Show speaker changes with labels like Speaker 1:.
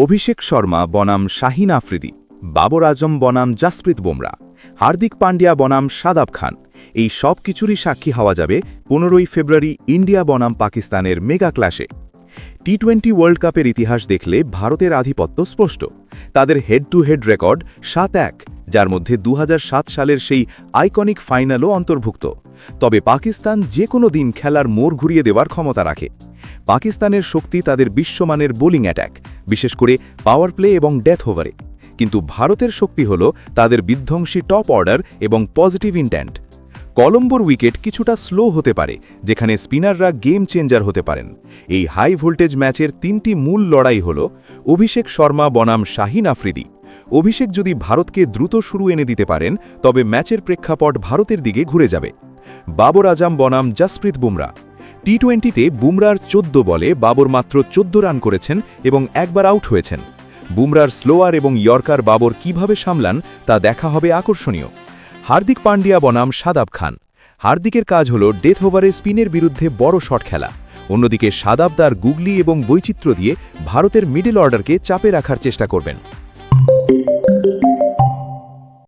Speaker 1: অভিষেক শর্মা বনাম শাহিন আফ্রিদি, বাবর আজম বনাম জাসপ্রীত বুমরা, হার্দিক পান্ডিয়া বনাম শাদাব খান, এই সব কিছুরই সাক্ষী হওয়া যাবে 15ই ফেব্রুয়ারি ইন্ডিয়া বনাম পাকিস্তানের মেগা ক্ল্যাশে। টি-20 ওয়ার্ল্ড কাপের ইতিহাস দেখলে ভারতের আধিপত্য স্পষ্ট। তাদের হেড টু হেড রেকর্ড 7-1, যার মধ্যে 2007 সালের সেই আইকনিক ফাইনালও অন্তর্ভুক্ত। তবে পাকিস্তান যে কোনো দিন খেলার মোড় ঘুরিয়ে দেওয়ার ক্ষমতা রাখে। পাকিস্তানের শক্তি তাদের বিশ্বমানের বোলিং অ্যাটাক, বিশেষ করে পাওয়ার প্লে এবং ডেথ ওভারে। কিন্তু ভারতের শক্তি হল তাদের বিধ্বংসী টপ অর্ডার এবং পজিটিভ ইন্ট্যান্ট। কলম্বোর উইকেট কিছুটা স্লো হতে পারে, যেখানে স্পিনাররা গেম চেঞ্জার হতে পারেন। এই হাই ভোল্টেজ ম্যাচের 3টি মূল লড়াই হল অভিষেক শর্মা বনাম শাহিন আফ্রিদি। অভিষেক যদি ভারতকে দ্রুত শুরু এনে দিতে পারেন, তবে ম্যাচের প্রেক্ষাপট ভারতের দিকে ঘুরে যাবে। বাবর আজম বনাম জাসপ্রীত বুমরা। টি-20তে বুমরার 14 বলে বাবর মাত্র 14 রান করেছেন এবং একবার আউট হয়েছেন। বুমরার স্লোয়ার এবং ইয়র্কার বাবর কিভাবে সামলান তা দেখা হবে আকর্ষণীয়। হার্দিক পান্ডিয়া বনাম শাদাব খান। হার্দিকের কাজ হল ডেথ ওভারে স্পিনের বিরুদ্ধে বড় শট খেলা। অন্যদিকে শাদাব তার গুগলি এবং বৈচিত্র্য দিয়ে ভারতের মিডল অর্ডারকে চাপে রাখার চেষ্টা করবেন।